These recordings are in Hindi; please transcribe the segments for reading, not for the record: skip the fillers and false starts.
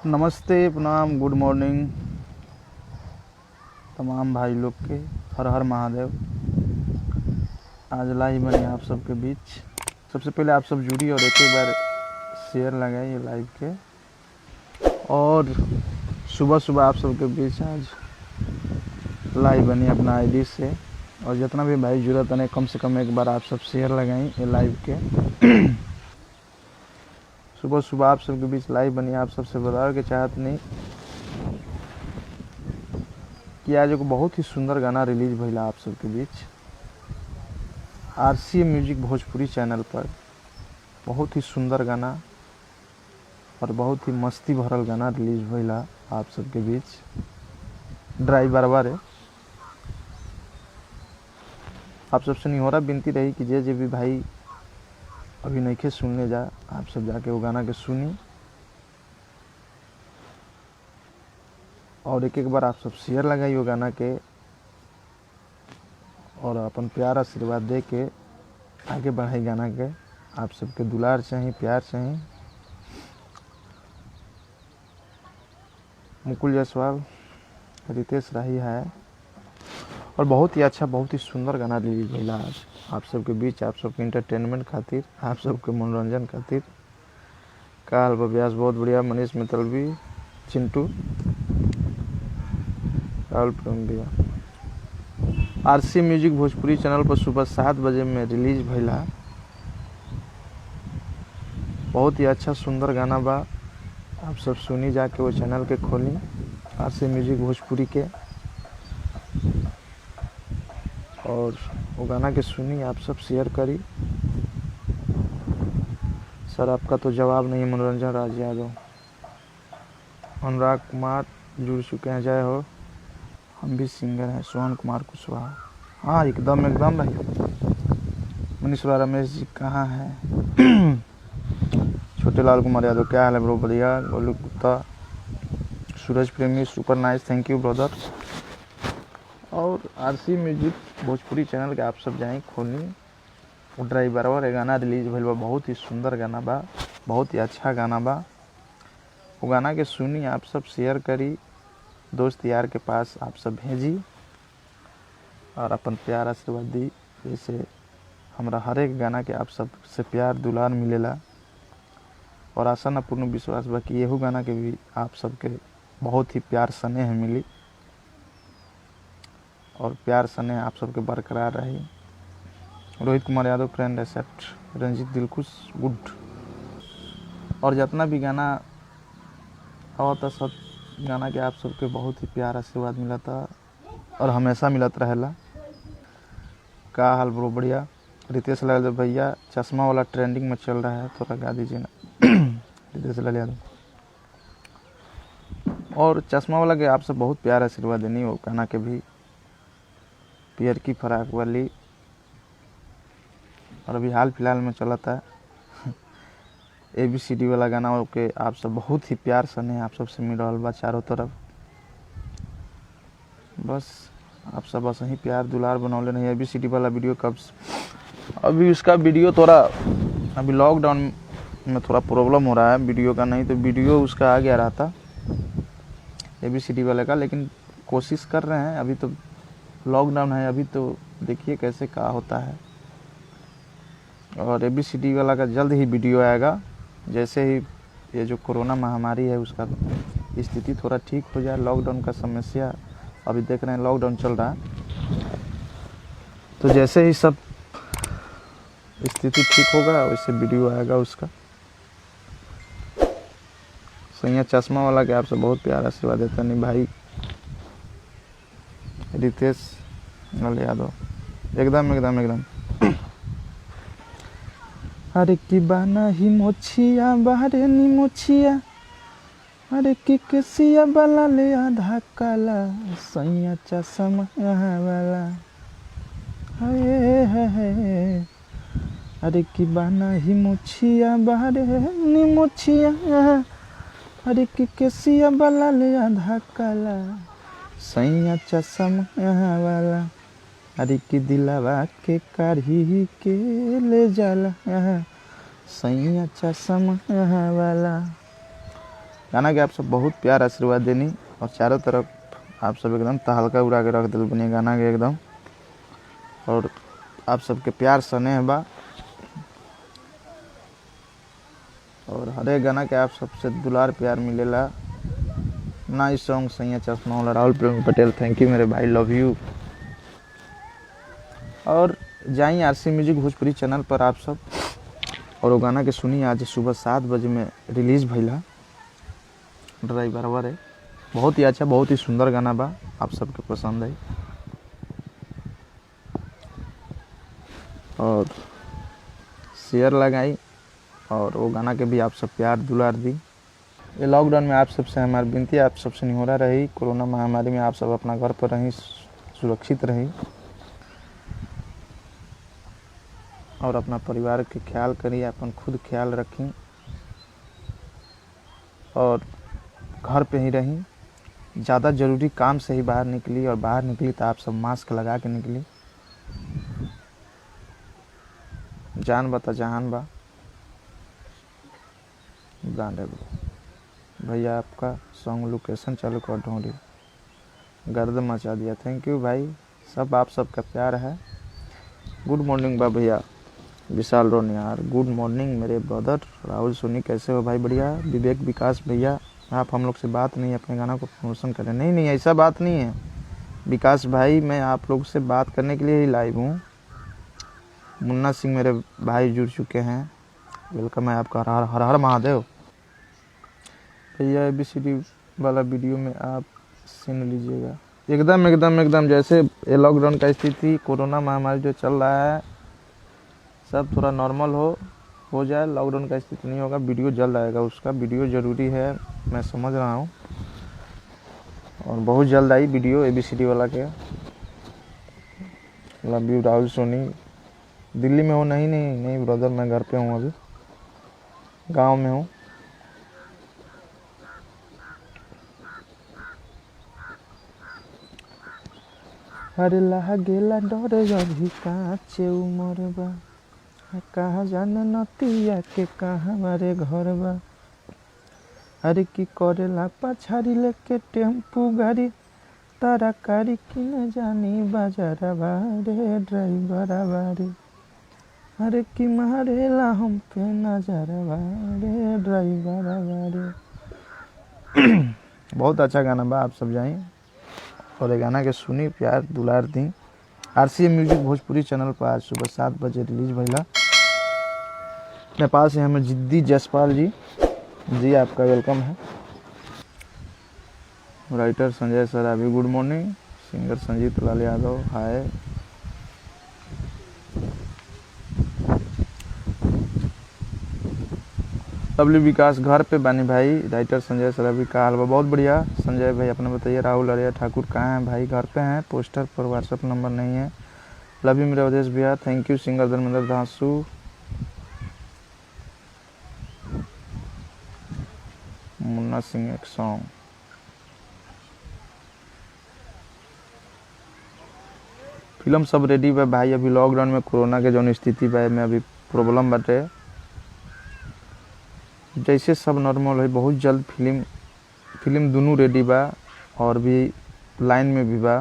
नमस्ते, प्रणाम, गुड मॉर्निंग तमाम भाई लोग के। हर हर महादेव। आज लाइव बने आप सबके बीच। सबसे पहले आप सब जुड़ी और एक बार शेयर लगाए ये लाइव के। और सुबह सुबह आप सबके बीच आज लाइव बनी अपना आईडी से। और जितना भी भाई जुड़त है कम से कम एक बार आप सब शेयर लगाएं ये लाइव के। सुबह सुबह आप सबके बीच लाइव बनी। आप सबसे बताओ कि चाहत नहीं कि आज एक बहुत ही सुंदर गाना रिलीज भइला आप सबके बीच आरसी म्यूजिक भोजपुरी चैनल पर। बहुत ही सुंदर गाना और बहुत ही मस्ती भरल गाना रिलीज भइला आप सबके बीच। ड्राइवर है आप सबसे निहोरा विनती रही कि जे भी भाई अभी नहीं सुनने जा, आप सब जाके वो गाना के सुनी और एक एक बार आप सब शेयर लगाई वो गाना के और अपन प्यार आशीर्वाद दे के आगे बढ़ाई गाना के। आप सबके दुलार चाहिए, प्यार चाहिए। मुकुल जायसवाल, रितेश राही है और बहुत ही अच्छा, बहुत ही सुंदर गाना रिलीज भइला आज आप सबके बीच। आप सबके इंटरटेनमेंट खातिर, आप सबके मनोरंजन खातिर। काल व्यास बहुत बढ़िया। मनीष मित्तल, चिंटू, राहुल प्रेम भैया। आरसी म्यूजिक भोजपुरी चैनल पर सुबह 7 बजे में रिलीज भइला। बहुत ही अच्छा सुंदर गाना बा। आप सब सुनी जाके वो चैनल के खोली आरसी म्यूजिक भोजपुरी के और वो गाना के सुनी। आप सब शेयर करी। सर आपका तो जवाब नहीं। मनोरंजन राज यादव, अनुराग कुमार जुड़ चुके हैं। जय हो, हम भी सिंगर हैं। सोहन कुमार कुशवाहा, हाँ एकदम एकदम भाई। मनीषवा रमेश जी कहाँ हैं? छोटे लाल कुमार यादव, क्या हाल है ब्रो? बढ़िया। गोलू गुप्ता, सूरज प्रेमी, super nice, thank you brother. और आरसी म्यूजिक भोजपुरी चैनल के आप सब जाएं खोली। ड्राइवर और गाना रिलीज भइल बा। बहुत ही सुंदर गाना बा, बहुत ही अच्छा गाना बा। वो गाना के सुनी, आप सब शेयर करी, दोस्त यार के पास आप सब भेजी और अपन प्यार आशीर्वाद दी। जैसे हमरा हर एक गाना के आप सब से प्यार दुलार मिलेला और आशा न पूर्ण विश्वास बा कि यहू गाना के भी आप सबके बहुत ही प्यार स्नेह मिली और प्यार स्नेह आप सबके बरकरार रही। Rohit Kumar Yadav, friend accept, Ranjit Dilkhush, good. और जितना भी गाना आवता सब गाना के आप सबके बहुत ही प्यार आशीर्वाद मिला था और हमेशा मिलत रहेला। का हाल ब्रो? बढ़िया। रितेश लाल यादव भैया, चश्मा वाला ट्रेंडिंग में चल रहा है, थोड़ा गा दीजिए ना। रितेश लाल यादव और चश्मा वाला के आप सब बहुत प्यार आशीर्वाद देनी। वो गाना के भी पियर की फराक वाली और अभी हाल फिलहाल में चला था ABCD वाला गाना के आप सब बहुत ही प्यार सने आप सब से मिल रहा बा चारों तरफ। बस आप सब बस ही प्यार दुलार बनौले नहीं। ABCD वाला वीडियो कब? अभी उसका वीडियो थोड़ा अभी लॉकडाउन में थोड़ा प्रॉब्लम हो रहा है वीडियो का, नहीं तो वीडियो उसका आ गया रहा था ABCD वाले का, लेकिन कोशिश कर रहे हैं। अभी तो लॉकडाउन है, अभी तो देखिए कैसे क्या होता है। और ABCD वाला का जल्द ही वीडियो आएगा। जैसे ही ये जो कोरोना महामारी है उसका स्थिति थोड़ा ठीक हो जाए, लॉकडाउन का समस्या अभी देख रहे हैं लॉकडाउन चल रहा है, तो जैसे ही सब स्थिति ठीक होगा वैसे वीडियो आएगा उसका। सैया चश्मा वाला के आपसे बहुत प्यार आशीर्वाद देता नहीं भाई। रितेश लाल यादव, एकदम एकदम एकदम। अरे की बाना ही मोछिया बाहरे नी मोछिया, अरे की केसिया बाला ले आधा काला, सैया चश्मा वाला है। अरे की बाना ही मोछिया बाहरे नी मोछिया, अरे की केसिया बाला ले आधा काला, सैया चश्मा वाला। अरे की दिलावा के काढ़ी के ले जाला, सैया चश्मा वाला। गाना के आप सब बहुत प्यार आशीर्वाद देनी और चारों तरफ आप सब एकदम तहलका उड़ा के रख दिल बनी गाना के एकदम। और आप सबके प्यार स्नेह बा और हर एक गाना के आप सबसे दुलार प्यार मिलेला। नाइस सॉन्ग सैया चश्मा वाला राहुल प्रेम पटेल, थैंक यू मेरे भाई, लव यू। और जाइए आरसी म्यूजिक भोजपुरी चैनल पर आप सब और वो गाना के सुनिए। आज सुबह 7 बजे में रिलीज़ भइला ड्राइवर है। बहुत ही अच्छा, बहुत ही सुंदर गाना बा, आप सबके पसंद है। और शेयर लगाई और वो गाना के भी आप सब प्यार दुलार दी। ये लॉकडाउन में आप सबसे हमारी विनती, आप सबसे निहोरा रही, कोरोना महामारी में आप सब अपना घर पर रही, सुरक्षित रही और अपना परिवार के ख्याल करिए, अपन खुद ख्याल रखें और घर पे ही रहीं। ज़्यादा ज़रूरी काम से ही बाहर निकली और बाहर निकली तो आप सब मास्क लगा के निकली। जान बता जहान बा ब्रांड है भैया। आपका सॉन्ग लोकेशन चालू कर ढूंढी, गर्द मचा दिया, थैंक यू भाई। सब आप सबका प्यार है। गुड मॉर्निंग बा भैया विशाल रोनियार, गुड मॉर्निंग मेरे ब्रदर राहुल सोनी, कैसे हो भाई? बढ़िया। विवेक विकास भैया, आप हम लोग से बात नहीं, अपने गाना को प्रमोशन करें। नहीं नहीं, ऐसा बात नहीं है विकास भाई, मैं आप लोग से बात करने के लिए ही लाइव हूँ। मुन्ना सिंह मेरे भाई जुड़ चुके हैं, वेलकम है आपका। हर हर महादेव भैया। ABCD वाला वीडियो में आप सुन लीजिएगा। एकदम एकदम एकदम जैसे ये लॉकडाउन का स्थिति, कोरोना महामारी जो चल रहा है, सब थोड़ा नॉर्मल हो जाए, लॉकडाउन का स्थिति नहीं होगा, वीडियो जल्द आएगा। उसका वीडियो ज़रूरी है, मैं समझ रहा हूँ, और बहुत जल्द आई वीडियो ABCD वाला के। Love you Rahul Soni. दिल्ली में हो? नहीं नहीं नहीं ब्रदर, मैं घर पे हूँ, अभी गांव में हूँ। अरे लागेला डर अभी काचे उमर बा, कहाँ जाने नतिया के कहाँ मारे घर बा। अरे की करेला पछाड़ी लेके टेम्पू गाड़ी, तारा कारी की न जानी बाजारा बारे ड्राइवर बारे। अरे की मारेला हम पे नजारा बारे ड्राइवर बारे। बहुत अच्छा गाना बा, आप सब जाएं और ये गाना के सुनी, प्यार दुलार दी। RCA म्यूजिक भोजपुरी चैनल पर आज सुबह 7 बजे रिलीज भइला। नेपाल से हमें जिद्दी जसपाल जी आपका वेलकम है। राइटर संजय सर अभी good morning. Singer Sanjeet Lal Yadav हाय। लवली विकास घर पे बानी भाई। राइटर संजय सर अभी का हाल बा? बहुत बढ़िया संजय भाई, अपना बताइए। राहुल अरिया ठाकुर कहाँ हैं भाई? घर पे हैं, पोस्टर पर व्हाट्सएप नंबर नहीं है। लव यू मेरे अवधेश भैया, थैंक यू। सिंगर धर्मेंद्र धांसू, मुन्ना सिंह एक सॉन्ग। फिल्म सब रेडी बा भाई। अभी लॉकडाउन में कोरोना के जौन स्थिति बा में अभी प्रॉब्लम बाटे, जैसे सब नॉर्मल है, बहुत जल्द फिल्म दोनों रेडी बा और भी लाइन में भी बा।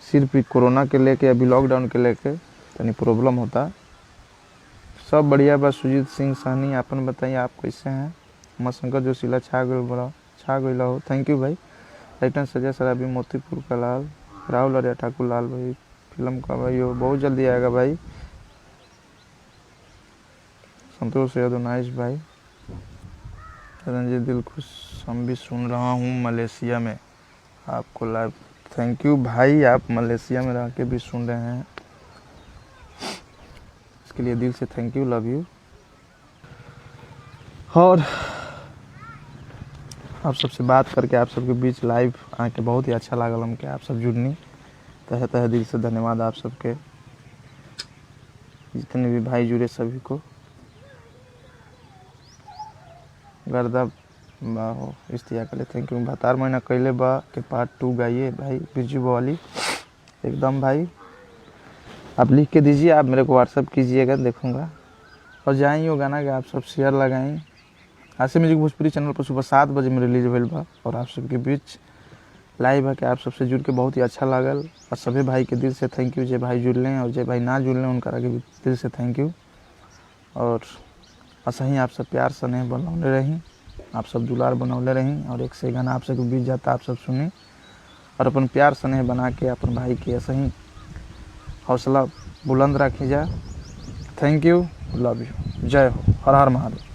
सिर्फ कोरोना के लेके, अभी लॉकडाउन के लेके तनी प्रॉब्लम होता। सब बढ़िया बा। सुजीत सिंह सहनी, अपन बताइए आप कैसे हैं? उमाशंकर जोशीला छा गई हो, थैंक यू भाई। राइटर सजय सर अभी मोतीपुर का लाल। राहुल अरिया ठाकुर लाल भाई, फिल्म का भाई वो बहुत जल्दी आएगा भाई। संतोष यादव नाइस भाई। रंजीत दिल खुश, हम भी सुन रहा हूँ मलेशिया में आपको लाइव, थैंक यू भाई। आप मलेशिया में रह के भी सुन रहे हैं, इसके लिए दिल से थैंक यू, लव यू। और आप सबसे बात करके, आप सबके बीच लाइव आके बहुत ही अच्छा लागल हमके। आप सब जुड़नी, तहे तहे दिल से धन्यवाद आप सबके, जितने भी भाई जुड़े सभी को। गर्दा बाहो इस्तिया के लिए थैंक यू। 72 महीना कैले बा के पार्ट 2 गाइए भाई बिरजू वाली, एकदम भाई। आप लिख के दीजिए, आप मेरे को व्हाट्सअप कीजिएगा, देखूंगा। और जाएंगे वो गाना के आप सब शेयर लगाएं हास्य म्यूजिक भोजपुरी चैनल पर सुबह 7 बजे में रिलीज भइल बा और आप सबके बीच लाइव है कि आप सबसे जुड़ के बहुत ही अच्छा लागल। और सभी भाई के दिल से थैंक यू, जे भाई जुड़ लें और जे भाई ना जुड़ लें उनका आगे भी दिल से थैंक यू। और ऐसा ही आप सब प्यार स्नेह बनौले रहीं, आप सब दुलार बनौले रहीं। और एक से गाना आप सबके बीच जाता, आप सब सुनी और अपन प्यार स्नेह बना के अपन भाई के ऐसा ही हौसला बुलंद रखी जा। थैंक यू, लव यू, जय हो, हर हर महादेव।